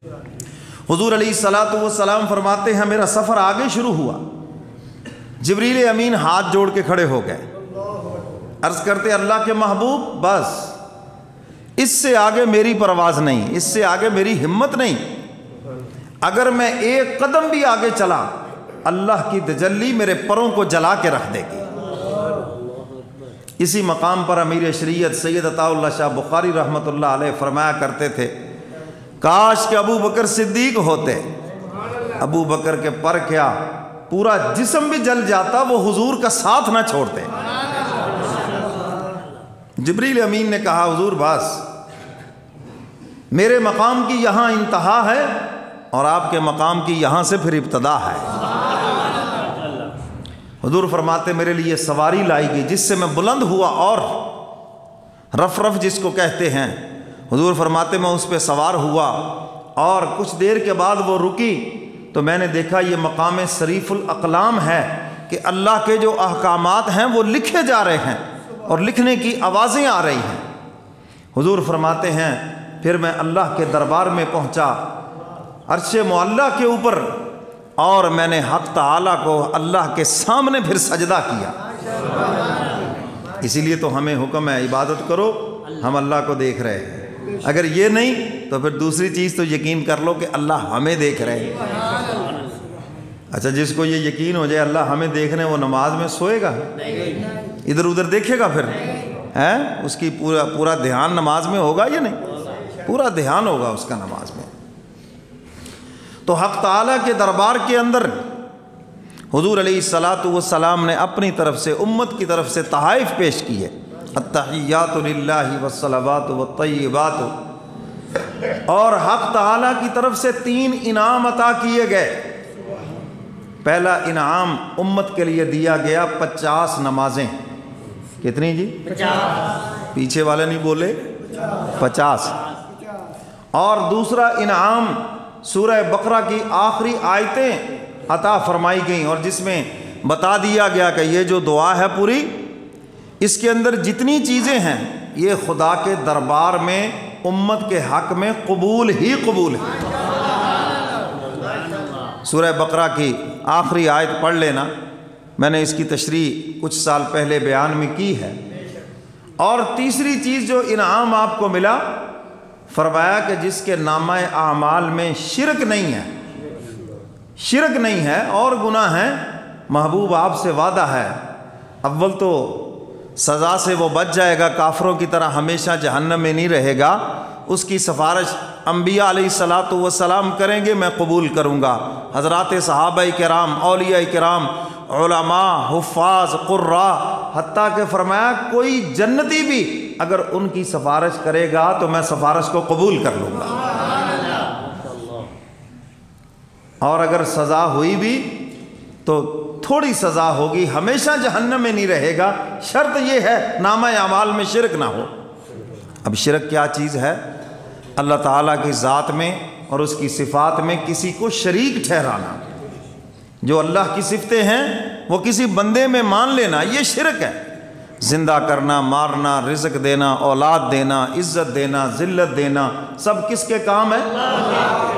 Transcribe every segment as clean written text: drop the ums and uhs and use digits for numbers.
حضور علیہ الصلوۃ والسلام فرماتے ہیں میرا سفر آگے شروع ہوا، جبریل امین ہاتھ جوڑ کے کھڑے ہو گئے، عرض کرتے اللہ کے محبوب بس اس سے آگے میری پرواز نہیں، اس سے آگے میری ہمت نہیں، اگر میں ایک قدم بھی آگے چلا اللہ کی تجلی میرے پروں کو جلا کے رکھ دے گی۔ اسی مقام پر امیر شریعت سید عطا اللہ شاہ بخاری رحمۃ اللہ علیہ فرمایا کرتے تھے کاش کہ ابو بکر صدیق ہوتے، ابو بکر کے پر کیا پورا جسم بھی جل جاتا، وہ حضور کا ساتھ نہ چھوڑتے۔ جبریل امین نے کہا حضور بس میرے مقام کی یہاں انتہا ہے اور آپ کے مقام کی یہاں سے پھر ابتدا ہے۔ حضور فرماتے میرے لیے سواری لائی گئی جس سے میں بلند ہوا، اور رف رف جس کو کہتے ہیں، حضور فرماتے میں اس پہ سوار ہوا اور کچھ دیر کے بعد وہ رکی تو میں نے دیکھا یہ مقام صریف الاقلام ہے کہ اللہ کے جو احکامات ہیں وہ لکھے جا رہے ہیں اور لکھنے کی آوازیں آ رہی ہیں۔ حضور فرماتے ہیں پھر میں اللہ کے دربار میں پہنچا عرش معلیٰ کے اوپر، اور میں نے حق تعالیٰ کو اللہ کے سامنے پھر سجدہ کیا۔ اسی لیے تو ہمیں حکم ہے عبادت کرو، ہم اللہ کو دیکھ رہے ہیں، اگر یہ نہیں تو پھر دوسری چیز تو یقین کر لو کہ اللہ ہمیں دیکھ رہے ہیں۔ اچھا جس کو یہ یقین ہو جائے اللہ ہمیں دیکھ رہے ہیں وہ نماز میں سوئے گا؟ ادھر ادھر دیکھے گا؟ پھر اس کی پورا دھیان نماز میں ہوگا یا نہیں؟ پورا دھیان ہوگا اس کا نماز میں۔ تو حق تعالیٰ کے دربار کے اندر حضور علیہ الصلوۃ والسلام نے اپنی طرف سے امت کی طرف سے تحائف پیش کیے، التحیات للہ والصلوات والطیبات، اور حق تعالیٰ کی طرف سے 3 انعام عطا کیے گئے۔ پہلا انعام امت کے لیے دیا گیا 50 نمازیں۔ کتنی جی؟ 50۔ پیچھے والے نہیں بولے 50۔ اور دوسرا انعام سورہ بقرہ کی آخری آیتیں عطا فرمائی گئیں، اور جس میں بتا دیا گیا کہ یہ جو دعا ہے پوری، اس کے اندر جتنی چیزیں ہیں یہ خدا کے دربار میں امت کے حق میں قبول ہی قبول ہے۔ سورہ بقرہ کی آخری آیت پڑھ لینا، میں نے اس کی تشریح کچھ سال پہلے بیان میں کی ہے۔ اور تیسری چیز جو انعام آپ کو ملا، فرمایا کہ جس کے نامہ اعمال میں شرک نہیں ہے، شرک نہیں ہے اور گناہ ہیں، محبوب آپ سے وعدہ ہے اول تو سزا سے وہ بچ جائے گا، کافروں کی طرح ہمیشہ جہنم میں نہیں رہے گا، اس کی سفارش انبیاء علیہ الصلوۃ والسلام کریں گے، میں قبول کروں گا۔ حضرات صحابہ کرام، اولیاء کرام، علماء، حفاظ، قراء، حتیٰ کہ فرمایا کوئی جنتی بھی اگر ان کی سفارش کرے گا تو میں سفارش کو قبول کر لوں گا۔ اور اگر سزا ہوئی بھی تو تھوڑی سزا ہوگی، ہمیشہ جہنم میں نہیں رہے گا، شرط یہ ہے نامہ اعمال میں شرک نہ ہو۔ اب شرک کیا چیز ہے؟ اللہ تعالیٰ کی ذات میں اور اس کی صفات میں کسی کو شریک ٹھہرانا، جو اللہ کی صفتیں ہیں وہ کسی بندے میں مان لینا، یہ شرک ہے۔ زندہ کرنا، مارنا، رزق دینا، اولاد دینا، عزت دینا، ذلت دینا، سب کس کے کام ہے؟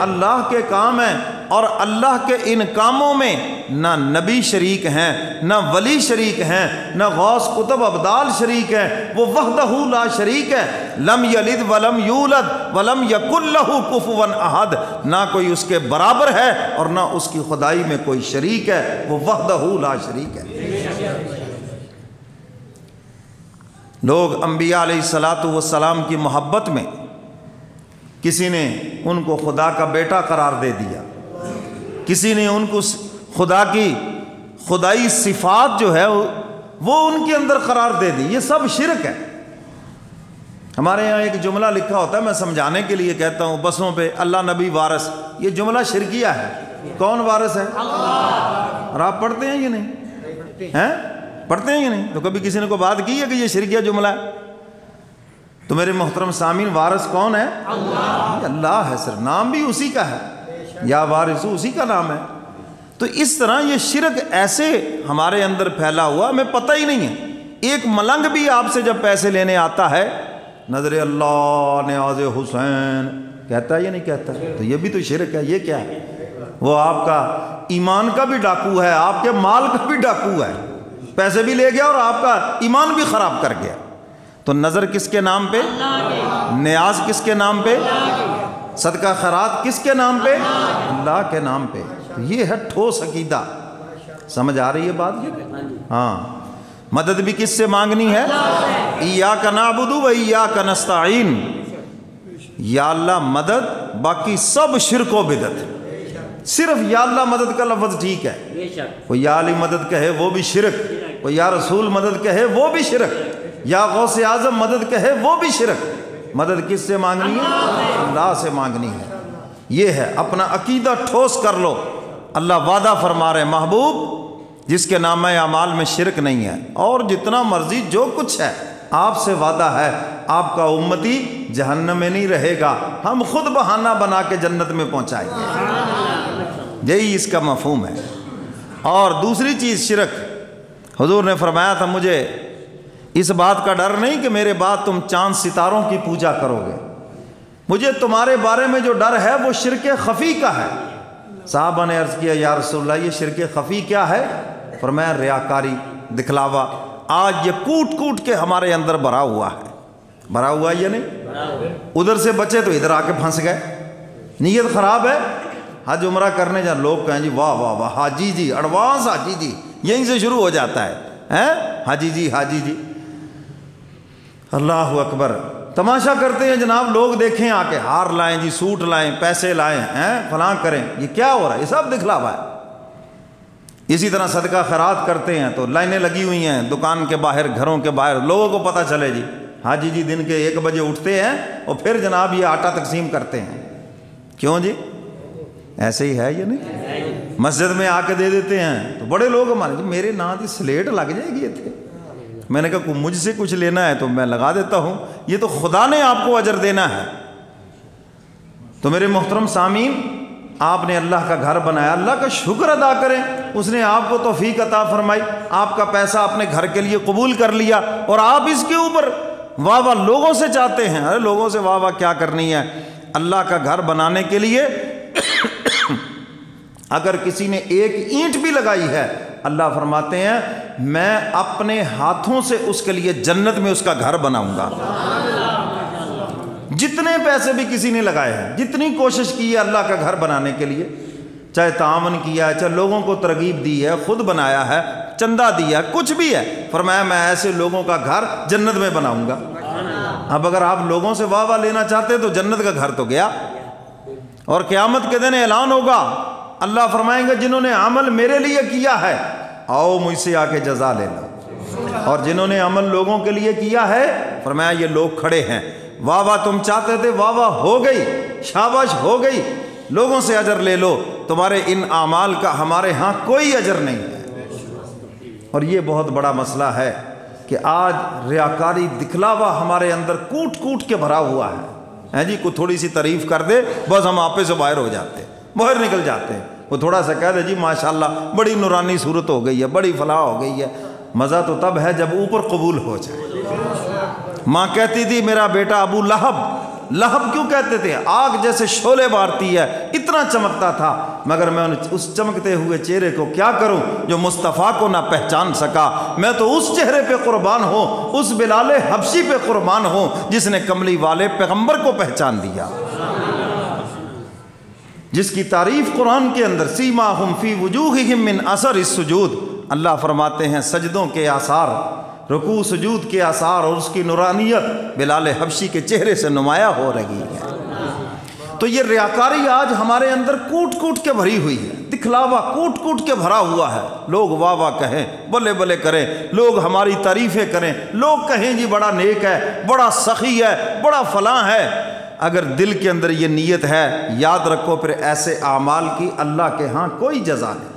اللہ کے کام ہیں۔ اور اللہ کے ان کاموں میں نہ نبی شریک ہیں، نہ ولی شریک ہیں، نہ غوث قطب ابدال شریک ہیں، وہ وحدہ لا شریک ہے، لم یلد ولم یولد ولم یکن لہ کفوا احد، نہ کوئی اس کے برابر ہے اور نہ اس کی خدائی میں کوئی شریک ہے، وہ وحدہ لا شریک ہے۔ لوگ انبیاء علیہ الصلوۃ والسلام کی محبت میں کسی نے ان کو خدا کا بیٹا قرار دے دیا، کسی نے ان کو خدا کی خدائی صفات جو ہے وہ ان کے اندر قرار دے دی، یہ سب شرک ہے۔ ہمارے یہاں ایک جملہ لکھا ہوتا ہے، میں سمجھانے کے لیے کہتا ہوں بسوں پہ، اللہ نبی وارث، یہ جملہ شرکیہ ہے۔ کون وارث ہے؟ اللہ۔ اور آپ پڑھتے ہیں یہ نہیں ہیں؟ پڑھتے ہیں یہ نہیں؟ تو کبھی کسی نے کوئی بات کی ہے کہ یہ شرکیہ جملہ ہے؟ تو میرے محترم سامعین، وارث کون ہے؟ اللہ۔ اللہ ہے، صرف نام بھی اسی کا ہے، یا وارث اسی کا نام ہے۔ تو اس طرح یہ شرک ایسے ہمارے اندر پھیلا ہوا، ہمیں پتہ ہی نہیں ہے۔ ایک ملنگ بھی آپ سے جب پیسے لینے آتا ہے، نظر اللہ نیاز حسین، کہتا ہے یا نہیں کہتا؟ تو یہ بھی تو شرک ہے. یہ کیا ہے؟ وہ آپ کا ایمان کا بھی ڈاکو ہے, آپ کے مال کا بھی ڈاکو ہے, پیسے بھی لے گیا اور آپ کا ایمان بھی خراب کر گیا. تو نظر کس کے نام پہ؟ نیاز کس کے نام پہ؟ صدقہ خیرات کس کے نام پہ؟ اللہ کے نام پہ. تو یہ ہے ٹھوس عقیدہ. سمجھ آ رہی ہے بات یہ؟ ہاں. مدد بھی کس سے مانگنی ہے؟ ایاک نعبد و ایاک نستعین. یا اللہ مدد, باقی سب شرک و بدعت. صرف یا اللہ مدد کا لفظ ٹھیک ہے, کوئی یا علی مدد کہے وہ بھی شرک, کوئی یا رسول مدد کہے وہ بھی شرک, یا غوث اعظم مدد کہے وہ بھی شرک. مدد کس سے مانگنی ہے؟ اللہ سے مانگنی ہے. یہ ہے, اپنا عقیدہ ٹھوس کر لو. اللہ وعدہ فرما رہے محبوب جس کے نامہ اعمال میں شرک نہیں ہے, اور جتنا مرضی جو کچھ ہے آپ سے وعدہ ہے, آپ کا امتی جہنم میں نہیں رہے گا, ہم خود بہانہ بنا کے جنت میں پہنچائیں گے. یہی اس کا مفہوم ہے. اور دوسری چیز شرک, حضور نے فرمایا تھا مجھے اس بات کا ڈر نہیں کہ میرے بعد تم چاند ستاروں کی پوجا کرو گے, مجھے تمہارے بارے میں جو ڈر ہے وہ شرک خفی کا ہے. صحابہ نے عرض کیا یا رسول اللہ یہ شرک خفی کیا ہے؟ فرمایا ریاکاری, دکھلاوا. آج یہ کوٹ کوٹ کے ہمارے اندر بھرا ہوا ہے. بھرا ہوا ہے یا نہیں؟ ادھر سے بچے تو ادھر آ کے پھنس گئے. نیت خراب ہے, حج عمرہ کرنے جا لوگ کہیں جی واہ واہ واہ حاجی جی, ایڈوانس حاجی جی, یہیں سے شروع ہو جاتا ہے حاجی جی حاجی جی. اللہ اکبر. تماشا کرتے ہیں جناب لوگ, دیکھیں آ کے ہار لائیں جی, سوٹ لائیں, پیسے لائیں, فلاں کریں. یہ کیا ہو رہا ہے؟ یہ سب دکھلاوا ہے. اسی طرح صدقہ خیرات کرتے ہیں تو لائنیں لگی ہوئی ہیں دکان کے باہر, گھروں کے باہر, لوگوں کو پتہ چلے جی حاجی جی دن کے 1 بجے اٹھتے ہیں اور پھر جناب یہ آٹا تقسیم کرتے ہیں. کیوں جی؟ ایسے ہی ہے یا نہیں؟ مسجد میں آ کے دے دیتے ہیں تو بڑے لوگ ہمارے جی میرے نا دی سلیٹ لگ جائے گی تھے. میں نے کہا مجھ سے کچھ لینا ہے تو میں لگا دیتا ہوں, یہ تو خدا نے آپ کو اجر دینا ہے. تو میرے محترم سامعین, آپ نے اللہ کا گھر بنایا, اللہ کا شکر ادا کریں, اس نے آپ کو توفیق عطا فرمائی, آپ کا پیسہ اپنے گھر کے لیے قبول کر لیا, اور آپ اس کے اوپر واہ واہ لوگوں سے چاہتے ہیں. ارے لوگوں سے واہ واہ کیا کرنی ہے؟ اللہ کا گھر بنانے کے لیے اگر کسی نے 1 اینٹ بھی لگائی ہے, اللہ فرماتے ہیں میں اپنے ہاتھوں سے اس کے لیے جنت میں اس کا گھر بناؤں گا. جتنے پیسے بھی کسی نے لگائے ہیں, جتنی کوشش کی ہے اللہ کا گھر بنانے کے لیے, چاہے تعاون کیا ہے, چاہے لوگوں کو ترغیب دی ہے, خود بنایا ہے, چندہ دیا, کچھ بھی ہے, فرمایا میں ایسے لوگوں کا گھر جنت میں بناؤں گا. اب اگر آپ لوگوں سے واہ واہ لینا چاہتے تو جنت کا گھر تو گیا. اور قیامت کے دن اعلان ہوگا, اللہ فرمائیں گے جنہوں نے عمل میرے لیے کیا ہے آؤ مجھ سے آ کے جزا لے لو, اور جنہوں نے عمل لوگوں کے لیے کیا ہے فرمایا یہ لوگ کھڑے ہیں, واہ واہ تم چاہتے تھے, واہ واہ ہو گئی, شاباش ہو گئی, لوگوں سے اجر لے لو, تمہارے ان اعمال کا ہمارے ہاں کوئی اجر نہیں ہے. اور یہ بہت بڑا مسئلہ ہے کہ آج ریاکاری دکھلاوا ہمارے اندر کوٹ کوٹ کے بھرا ہوا ہے. جی کوئی تھوڑی سی تعریف کر دے بس ہم آپے سے باہر ہو جاتے, باہر نکل جاتے ہیں. وہ تھوڑا سا کہہ دے جی ماشاءاللہ بڑی نورانی صورت ہو گئی ہے, بڑی فلاح ہو گئی ہے. مزہ تو تب ہے جب اوپر قبول ہو جائے. ماں کہتی تھی میرا بیٹا ابو لہب, لہب کیوں کہتے تھے؟ آگ جیسے شعلے بارتی ہے, اتنا چمکتا تھا, مگر میں اس چمکتے ہوئے چہرے کو کیا کروں جو مصطفیٰ کو نہ پہچان سکا. میں تو اس چہرے پہ قربان ہوں, اس بلال حبشی پہ قربان ہوں جس نے کملی والے پیغمبر کو پہچان دیا, جس کی تعریف قرآن کے اندر سیماہم فی وجوہہم من اثر السجود. اللہ فرماتے ہیں سجدوں کے آثار, رکوع سجود کے آثار اور اس کی نورانیت بلال حبشی کے چہرے سے نمایاں ہو رہی ہے. تو یہ ریاکاری آج ہمارے اندر کوٹ کوٹ کے بھری ہوئی ہے, دکھلاوا کوٹ کوٹ کے بھرا ہوا ہے. لوگ واہ واہ کہیں, بلے بلے کریں, لوگ ہماری تعریفیں کریں, لوگ کہیں جی بڑا نیک ہے, بڑا سخی ہے, بڑا فلاں ہے. اگر دل کے اندر یہ نیت ہے, یاد رکھو پھر ایسے اعمال کی اللہ کے ہاں کوئی جزا نہیں.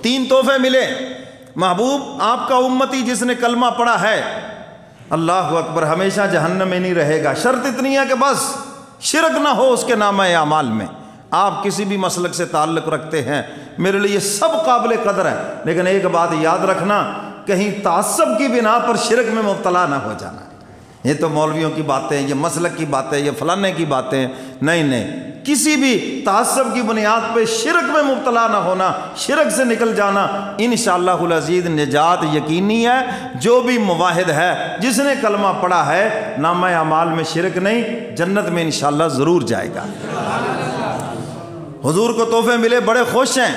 3 تحفے ملے محبوب, آپ کا امتی جس نے کلمہ پڑھا ہے اللہ اکبر ہمیشہ جہنم میں نہیں رہے گا. شرط اتنی ہے کہ بس شرک نہ ہو اس کے نامہ اعمال میں. آپ کسی بھی مسلک سے تعلق رکھتے ہیں, میرے لیے سب قابل قدر ہے, لیکن ایک بات یاد رکھنا, کہیں تعصب کی بنا پر شرک میں مبتلا نہ ہو جانا. یہ تو مولویوں کی باتیں، یہ مسلک کی باتیں، یہ فلانے کی باتیں، نہیں، کسی بھی تعصب کی بنیاد پہ شرک میں مبتلا نہ ہونا، شرک سے نکل جانا، انشاءاللہ العزیز نجات یقینی ہے۔ جو بھی موحد ہے، جس نے کلمہ پڑھا ہے، نامہ اعمال میں شرک نہیں، جنت میں انشاءاللہ ضرور جائے گا۔ حضور کو تحفے ملے، بڑے خوش ہیں۔